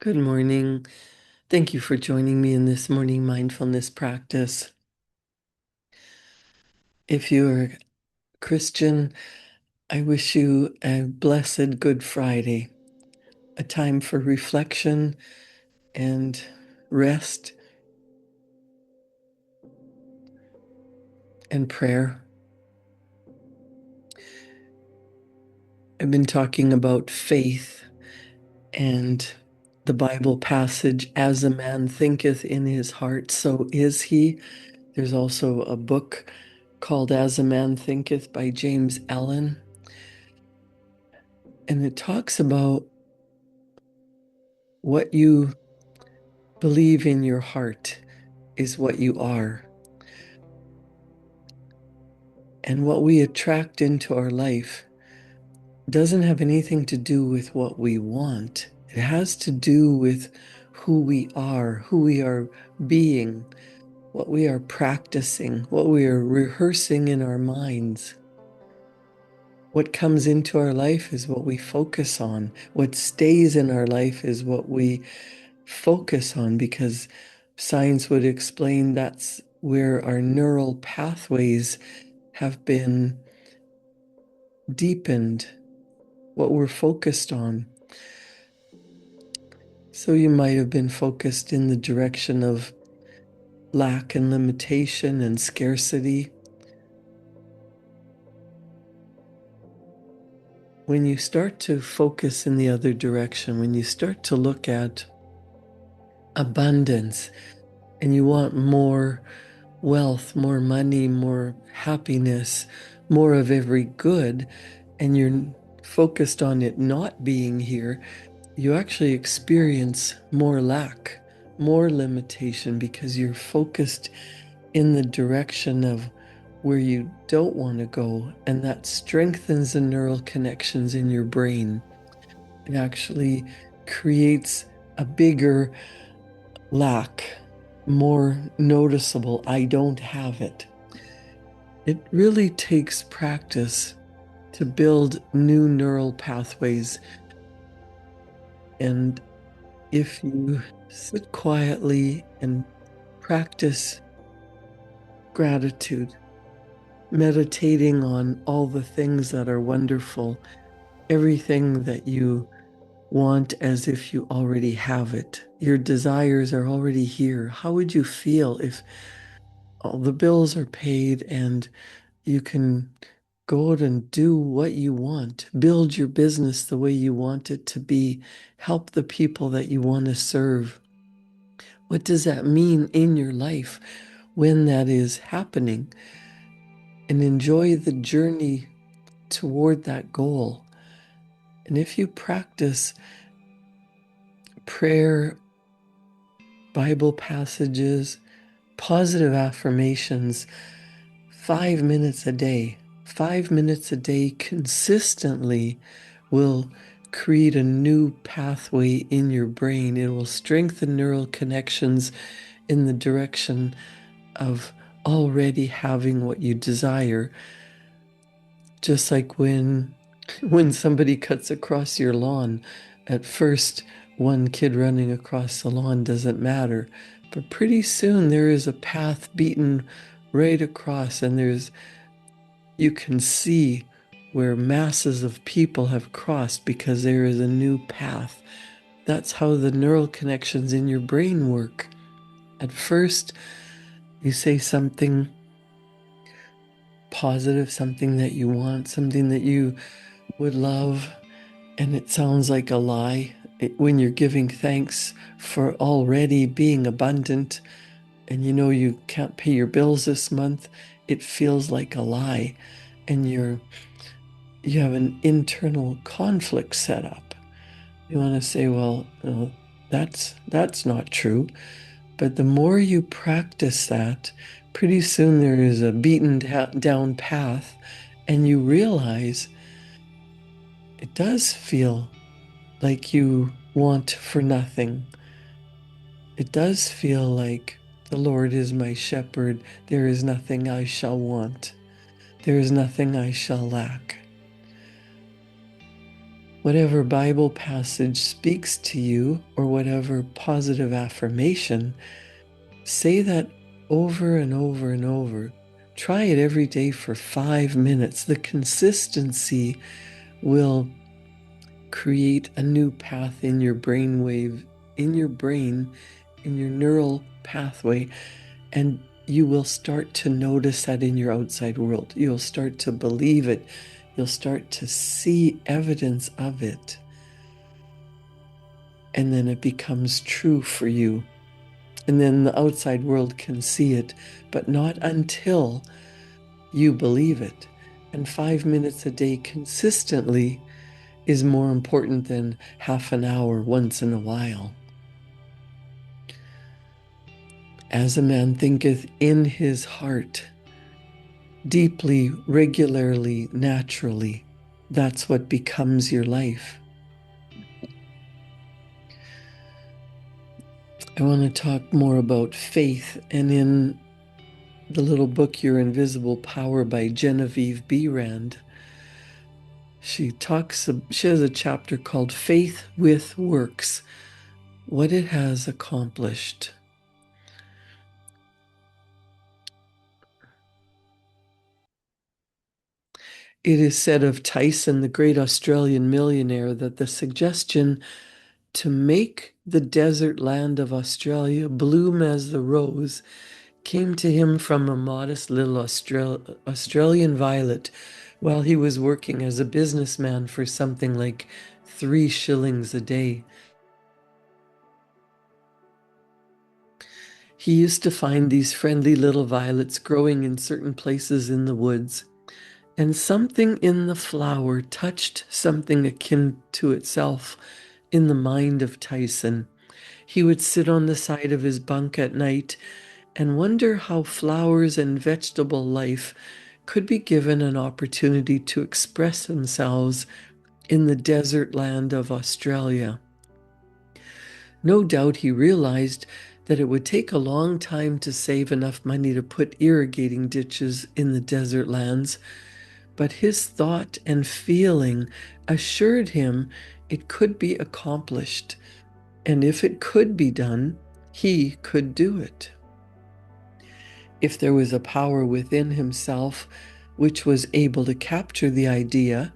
Good morning. Thank you for joining me in this morning mindfulness practice. If you're a Christian, I wish you a blessed Good Friday, a time for reflection and rest and prayer. I've been talking about faith and the Bible passage, as a man thinketh in his heart, so is he. There's also a book called As a Man Thinketh by James Allen. And it talks about what you believe in your heart is what you are. And what we attract into our life doesn't have anything to do with what we want. It has to do with who we are being, what we are practicing, what we are rehearsing in our minds. What comes into our life is what we focus on. What stays in our life is what we focus on, because science would explain that's where our neural pathways have been deepened, what we're focused on. So you might have been focused in the direction of lack and limitation and scarcity. When you start to focus in the other direction, when you start to look at abundance and you want more wealth, more money, more happiness, more of every good, and you're focused on it not being here, you actually experience more lack, more limitation, because you're focused in the direction of where you don't want to go. And that strengthens the neural connections in your brain. It actually creates a bigger lack, more noticeable, I don't have it. It really takes practice to build new neural pathways. And if you sit quietly and practice gratitude, meditating on all the things that are wonderful, everything that you want as if you already have it, your desires are already here. How would you feel if all the bills are paid and you can go out and do what you want, build your business the way you want it to be, help the people that you want to serve? What does that mean in your life when that is happening? And enjoy the journey toward that goal. And if you practice prayer, Bible passages, positive affirmations, 5 minutes a day, 5 minutes a day consistently will create a new pathway in your brain. It will strengthen neural connections in the direction of already having what you desire. Just like when somebody cuts across your lawn, at first one kid running across the lawn doesn't matter, but pretty soon there is a path beaten right across, and you can see where masses of people have crossed because there is a new path. That's how the neural connections in your brain work. At first, you say something positive, something that you want, something that you would love, and it sounds like a lie. When you're giving thanks for already being abundant and you know you can't pay your bills this month, it feels like a lie. And you have an internal conflict set up. You want to say, well, no, that's not true. But the more you practice that, pretty soon there is a beaten down path, and you realize it does feel like you want for nothing. It does feel like the Lord is my shepherd. There is nothing I shall want. There is nothing I shall lack. Whatever Bible passage speaks to you, or whatever positive affirmation, say that over and over and over. Try it every day for 5 minutes. The consistency will create a new path in your brainwave, in your brain, in your neural pathway, and you will start to notice that in your outside world. You'll start to believe it. You'll start to see evidence of it. And then it becomes true for you. And then the outside world can see it, but not until you believe it. And 5 minutes a day consistently is more important than half an hour once in a while. As a man thinketh in his heart, deeply, regularly, naturally, that's what becomes your life. I want to talk more about faith, and in the little book Your Invisible Power by Genevieve Behrend, she has a chapter called Faith with Works, what it has accomplished. It is said of Tyson, the great Australian millionaire, that the suggestion to make the desert land of Australia bloom as the rose came to him from a modest little Australian violet while he was working as a businessman for something like 3 shillings a day. He used to find these friendly little violets growing in certain places in the woods, and something in the flower touched something akin to itself in the mind of Tyson. He would sit on the side of his bunk at night and wonder how flowers and vegetable life could be given an opportunity to express themselves in the desert land of Australia. No doubt he realized that it would take a long time to save enough money to put irrigating ditches in the desert lands, but his thought and feeling assured him it could be accomplished, and if it could be done, he could do it. If there was a power within himself which was able to capture the idea,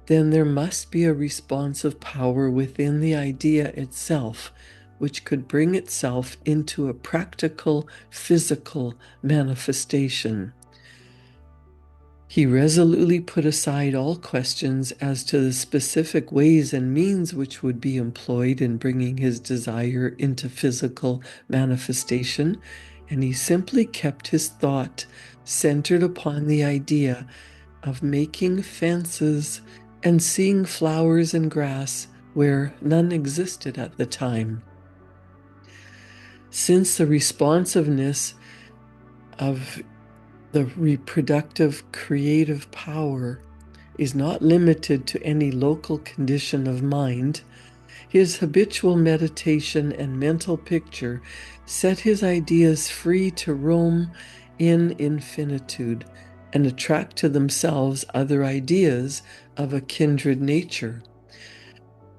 then there must be a responsive power within the idea itself, which could bring itself into a practical, physical manifestation. He resolutely put aside all questions as to the specific ways and means which would be employed in bringing his desire into physical manifestation, and he simply kept his thought centered upon the idea of making fences and seeing flowers and grass where none existed at the time. Since the responsiveness of the reproductive creative power is not limited to any local condition of mind, his habitual meditation and mental picture set his ideas free to roam in infinitude and attract to themselves other ideas of a kindred nature.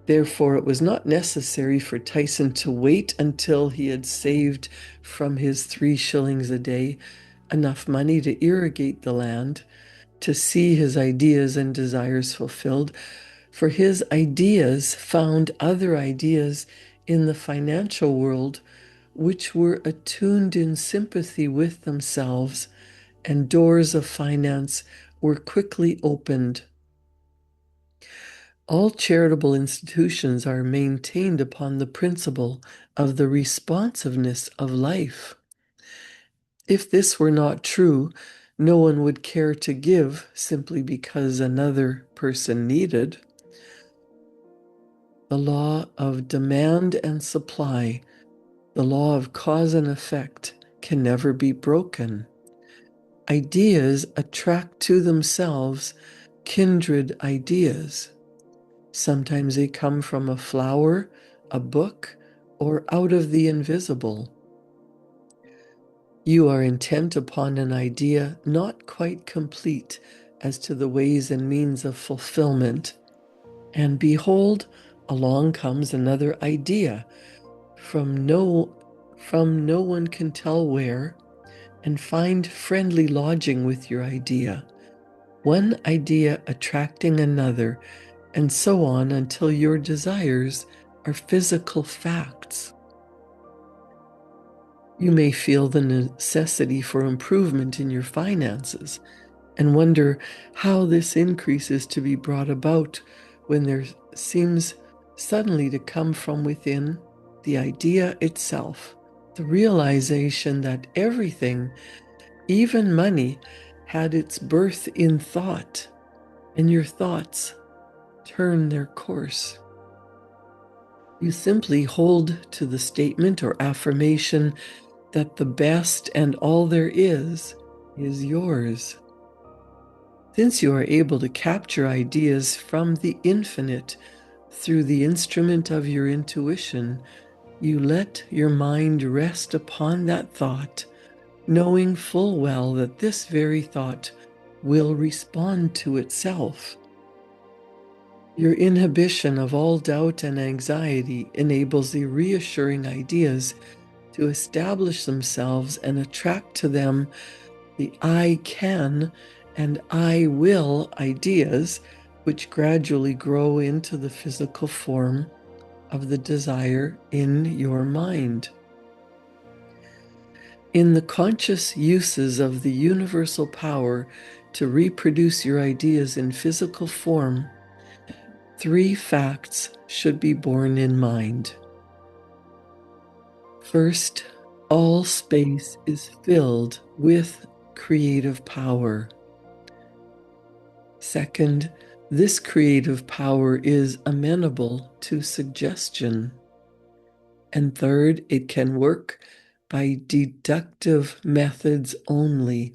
Therefore, it was not necessary for Tyson to wait until he had saved from his 3 shillings a day enough money to irrigate the land, to see his ideas and desires fulfilled, for his ideas found other ideas in the financial world which were attuned in sympathy with themselves, and doors of finance were quickly opened. All charitable institutions are maintained upon the principle of the responsiveness of life. If this were not true, no one would care to give simply because another person needed. The law of demand and supply, the law of cause and effect, can never be broken. Ideas attract to themselves kindred ideas. Sometimes they come from a flower, a book, or out of the invisible. You are intent upon an idea not quite complete as to the ways and means of fulfillment, And behold, along comes another idea from no one can tell where, and find friendly lodging with your idea. One idea attracting another, and so on until your desires are physical facts. You may feel the necessity for improvement in your finances and wonder how this increase is to be brought about when there seems suddenly to come from within the idea itself, the realization that everything, even money, had its birth in thought, and your thoughts turn their course. You simply hold to the statement or affirmation that the best and all there is yours. Since you are able to capture ideas from the infinite through the instrument of your intuition, you let your mind rest upon that thought, knowing full well that this very thought will respond to itself. Your inhibition of all doubt and anxiety enables the reassuring ideas to establish themselves and attract to them the I can and I will ideas, which gradually grow into the physical form of the desire in your mind. In the conscious uses of the universal power to reproduce your ideas in physical form, 3 facts should be borne in mind. First, all space is filled with creative power. Second, this creative power is amenable to suggestion. And third, it can work by deductive methods only.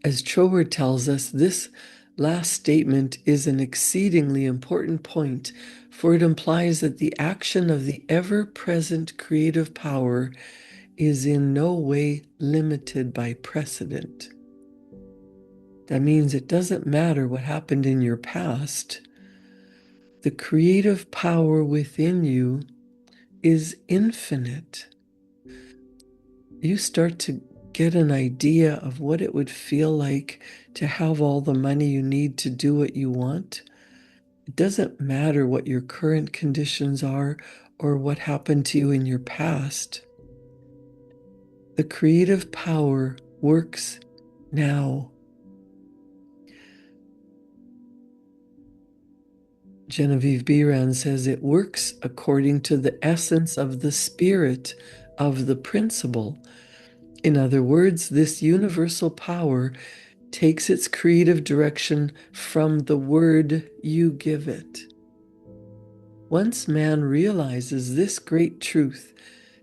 As Troward tells us, this last statement is an exceedingly important point, for it implies that the action of the ever-present creative power is in no way limited by precedent. That means it doesn't matter what happened in your past. The creative power within you is infinite. You start to get an idea of what it would feel like to have all the money you need to do what you want. It doesn't matter what your current conditions are or what happened to you in your past. The creative power works now. Genevieve Behrend says it works according to the essence of the spirit of the principle. In other words, this universal power takes its creative direction from the word you give it. Once man realizes this great truth,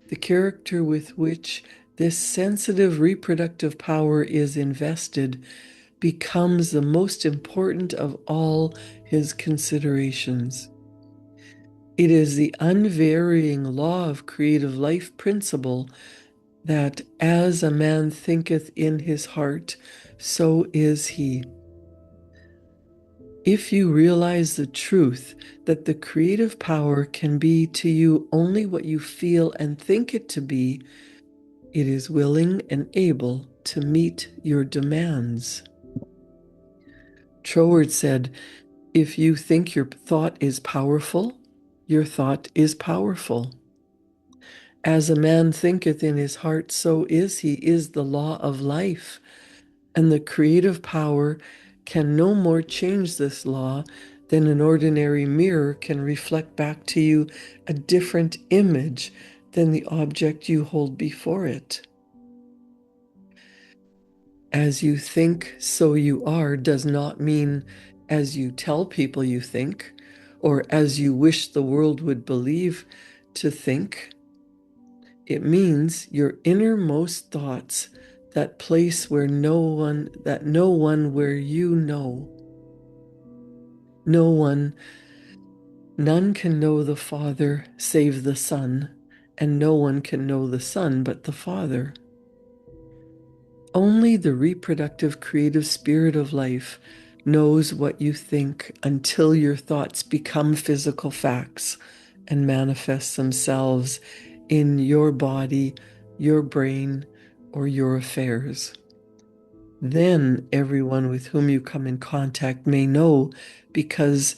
the character with which this sensitive reproductive power is invested becomes the most important of all his considerations. It is the unvarying law of creative life principle that as a man thinketh in his heart, so is he. If you realize the truth that the creative power can be to you only what you feel and think it to be, it is willing and able to meet your demands. Troward said, if you think your thought is powerful, your thought is powerful. As a man thinketh in his heart, so is he, is the law of life. And the creative power can no more change this law than an ordinary mirror can reflect back to you a different image than the object you hold before it. As you think, so you are does not mean as you tell people you think, or as you wish the world would believe to think. It means your innermost thoughts, that place where no one where you know. None can know the Father save the Son, and no one can know the Son but the Father. Only the reproductive creative spirit of life knows what you think until your thoughts become physical facts and manifest themselves in your body, your brain, or your affairs. Then everyone with whom you come in contact may know, because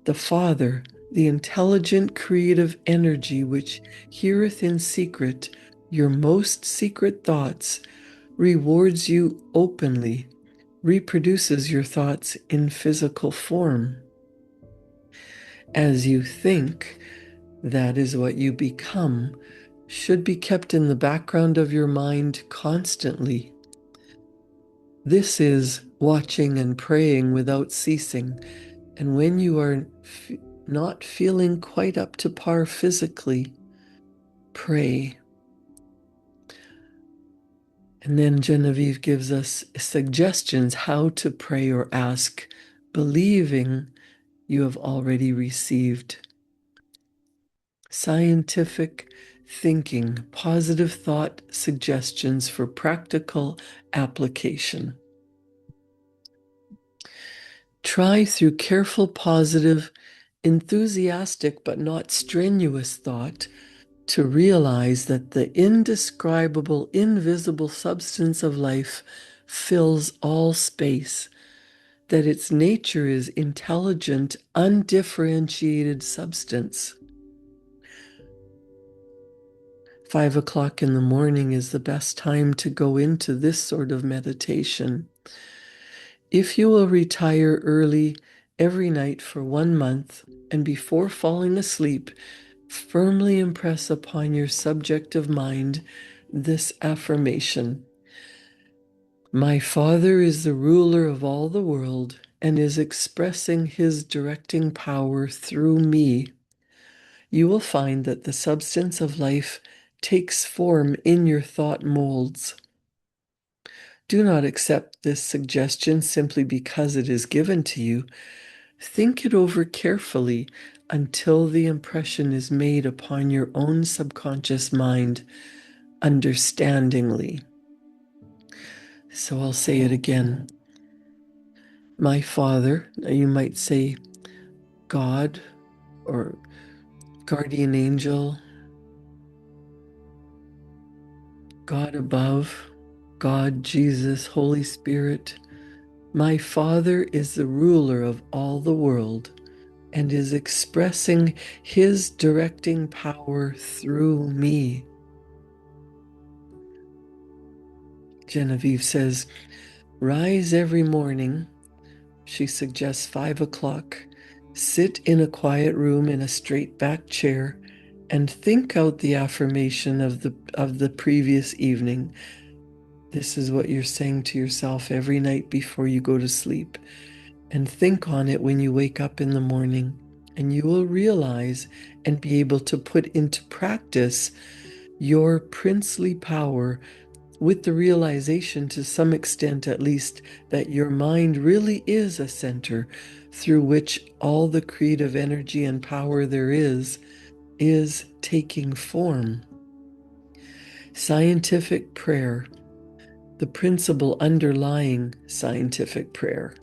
the Father, the intelligent creative energy which heareth in secret your most secret thoughts, rewards you openly, reproduces your thoughts in physical form. As you think, that is what you become, should be kept in the background of your mind constantly. This is watching and praying without ceasing. And when you are not feeling quite up to par physically, pray. And then Genevieve gives us suggestions how to pray or ask, believing you have already received. Scientific thinking, positive thought suggestions for practical application. Try through careful, positive, enthusiastic, but not strenuous thought to realize that the indescribable, invisible substance of life fills all space, that its nature is intelligent, undifferentiated substance. 5 o'clock in the morning is the best time to go into this sort of meditation. If you will retire early every night for 1 month, and before falling asleep, firmly impress upon your subjective mind this affirmation: my Father is the ruler of all the world and is expressing his directing power through me. You will find that the substance of life takes form in your thought molds. Do not accept this suggestion simply because it is given to you. Think it over carefully until the impression is made upon your own subconscious mind understandingly. So I'll say it again. My Father, you might say God or guardian angel, God above, God, Jesus, Holy Spirit. My Father is the ruler of all the world and is expressing his directing power through me. Genevieve says, rise every morning. She suggests 5 o'clock. Sit in a quiet room in a straight back chair and think out the affirmation of the previous evening. This is what you're saying to yourself every night before you go to sleep. And think on it when you wake up in the morning. And you will realize and be able to put into practice your princely power, with the realization, to some extent at least, that your mind really is a center through which all the creative energy and power there is taking form. Scientific prayer, the principle underlying scientific prayer.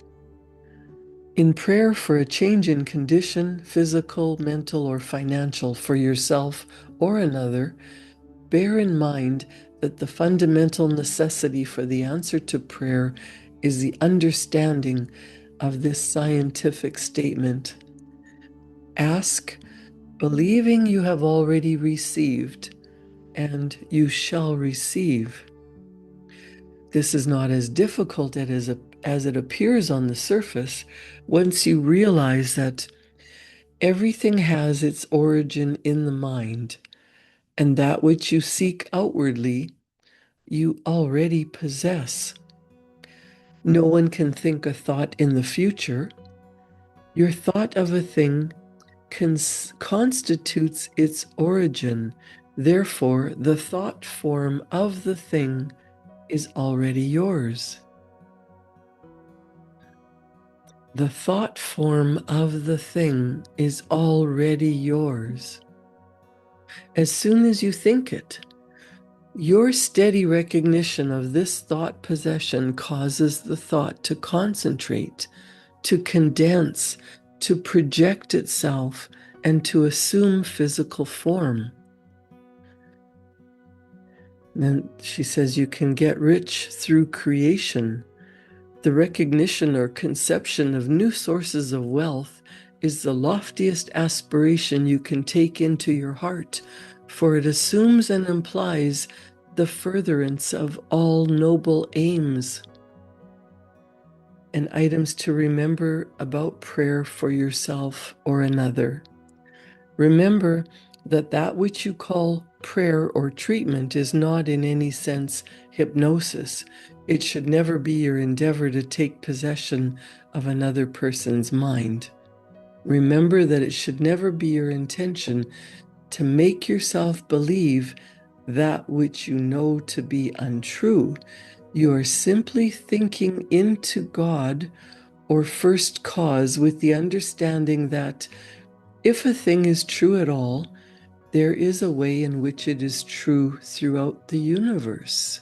In prayer for a change in condition, physical, mental, or financial, for yourself or another, bear in mind that the fundamental necessity for the answer to prayer is the understanding of this scientific statement. Ask, believing you have already received, and you shall receive. This is not as difficult as it appears on the surface once you realize that everything has its origin in the mind, and that which you seek outwardly, you already possess. No one can think a thought in the future. Your thought of a thing constitutes its origin. Therefore, the thought form of the thing is already yours. The thought form of the thing is already yours. As soon as you think it, your steady recognition of this thought possession causes the thought to concentrate to condense, to project itself, and to assume physical form. Then she says you can get rich through creation. The recognition or conception of new sources of wealth is the loftiest aspiration you can take into your heart, for it assumes and implies the furtherance of all noble aims. And items to remember about prayer for yourself or another. Remember that that which you call prayer or treatment is not in any sense hypnosis. It should never be your endeavor to take possession of another person's mind. Remember that it should never be your intention to make yourself believe that which you know to be untrue. You are simply thinking into God or first cause with the understanding that if a thing is true at all, there is a way in which it is true throughout the universe.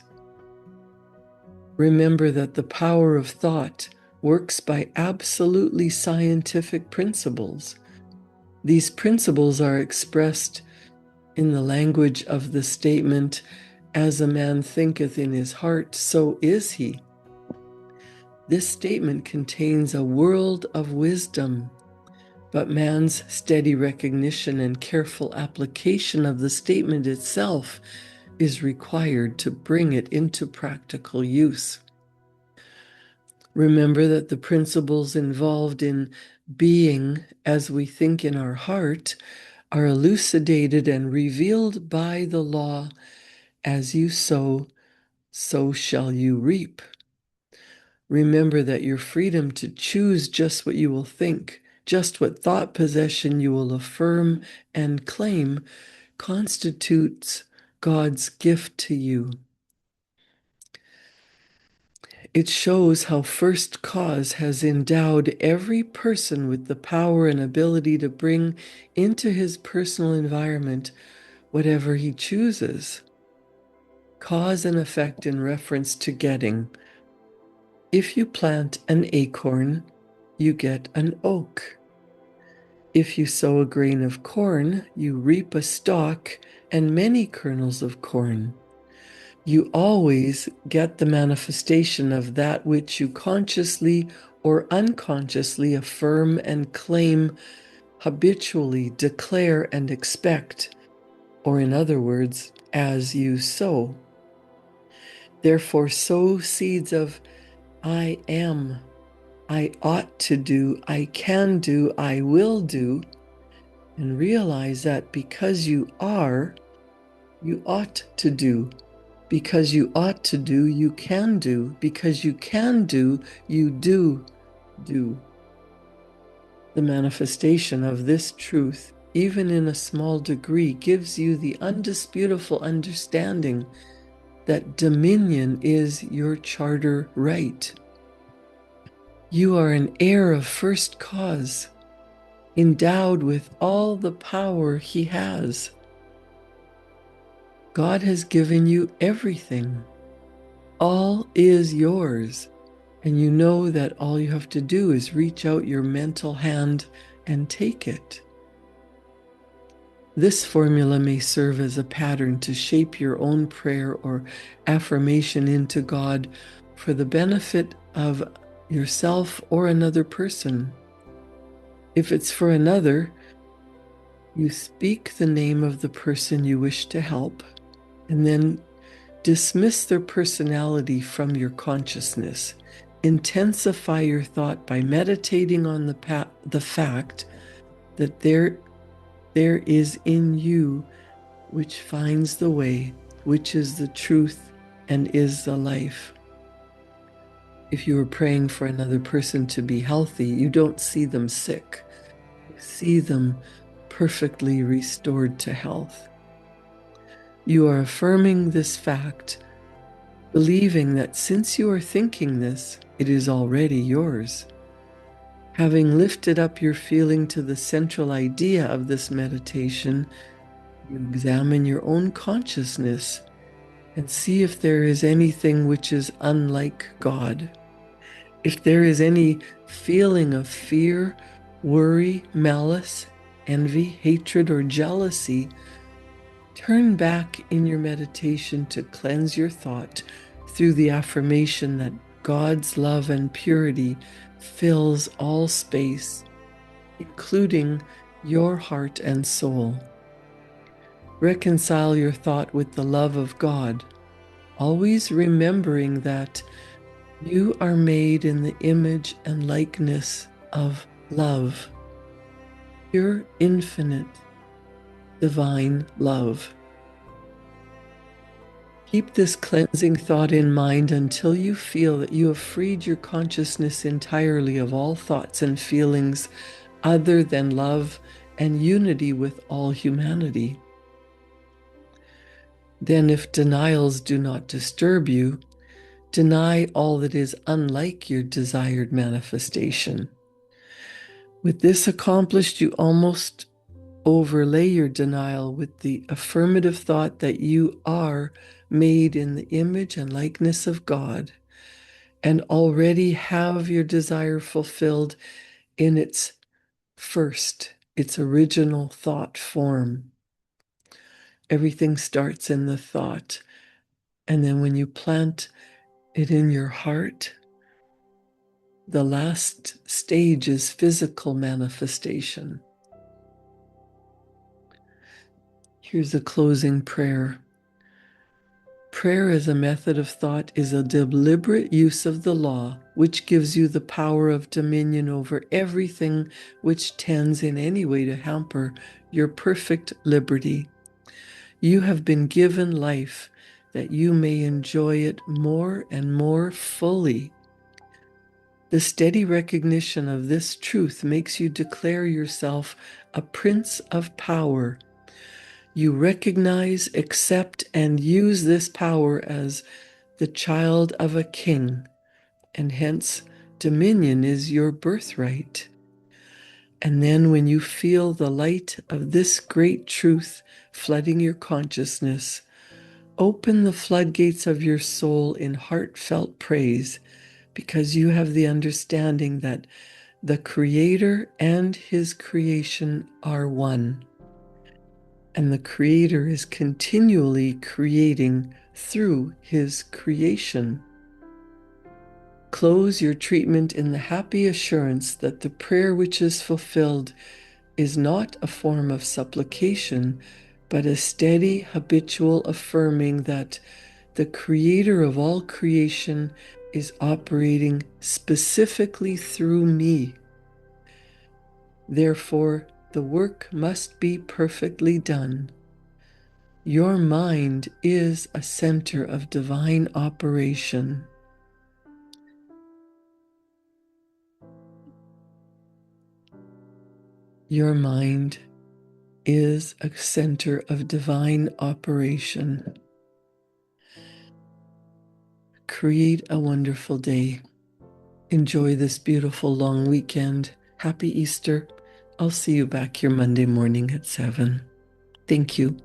Remember that the power of thought works by absolutely scientific principles. These principles are expressed in the language of the statement, "As a man thinketh in his heart, so is he." This statement contains a world of wisdom, but man's steady recognition and careful application of the statement itself is required to bring it into practical use. Remember that the principles involved in being as we think in our heart are elucidated and revealed by the law, "As you sow, so shall you reap." Remember that your freedom to choose just what you will think, just what thought possession you will affirm and claim, constitutes God's gift to you. It shows how First Cause has endowed every person with the power and ability to bring into his personal environment whatever he chooses. Cause and effect in reference to getting. If you plant an acorn, you get an oak. If you sow a grain of corn, you reap a stalk and many kernels of corn. You always get the manifestation of that which you consciously or unconsciously affirm and claim, habitually declare and expect, or in other words, as you sow. Therefore, sow seeds of "I am," "I ought to do," "I can do," "I will do," and realize that because you are, you ought to do. Because you ought to do, you can do. Because you can do, you do. The manifestation of this truth, even in a small degree, gives you the undisputable understanding that dominion is your charter right. You are an heir of First Cause, endowed with all the power he has. God has given you everything. All is yours. And you know that all you have to do is reach out your mental hand and take it. This formula may serve as a pattern to shape your own prayer or affirmation into God for the benefit of yourself or another person. If it's for another, you speak the name of the person you wish to help, and then dismiss their personality from your consciousness. Intensify your thought by meditating on the fact that there is in you which finds the way, which is the truth and is the life. If you are praying for another person to be healthy, you don't see them sick. You see them perfectly restored to health. You are affirming this fact, believing that since you are thinking this, it is already yours. Having lifted up your feeling to the central idea of this meditation, you examine your own consciousness and see if there is anything which is unlike God. If there is any feeling of fear, worry, malice, envy, hatred, or jealousy, turn back in your meditation to cleanse your thought through the affirmation that God's love and purity fills all space, including your heart and soul. Reconcile your thought with the love of God, always remembering that you are made in the image and likeness of love, pure, infinite, divine love. Keep this cleansing thought in mind until you feel that you have freed your consciousness entirely of all thoughts and feelings other than love and unity with all humanity. Then, if denials do not disturb you, deny all that is unlike your desired manifestation. With this accomplished, you almost overlay your denial with the affirmative thought that you are made in the image and likeness of God and already have your desire fulfilled in its original thought form. Everything starts in the thought. And then when you plant it in your heart, the last stage is physical manifestation. Here's a closing prayer. Prayer as a method of thought is a deliberate use of the law, which gives you the power of dominion over everything which tends in any way to hamper your perfect liberty. You have been given life that you may enjoy it more and more fully. The steady recognition of this truth makes you declare yourself a prince of power. You recognize, accept, and use this power as the child of a king, and hence dominion is your birthright. And then when you feel the light of this great truth flooding your consciousness, open the floodgates of your soul in heartfelt praise, because you have the understanding that the Creator and His creation are one. And the Creator is continually creating through His creation. Close your treatment in the happy assurance that the prayer which is fulfilled is not a form of supplication, but a steady, habitual affirming that the Creator of all creation is operating specifically through me. Therefore, the work must be perfectly done. Your mind is a center of divine operation. Your mind is a center of divine operation. Create a wonderful day. Enjoy this beautiful long weekend. Happy Easter. I'll see you back here Monday morning at 7. Thank you.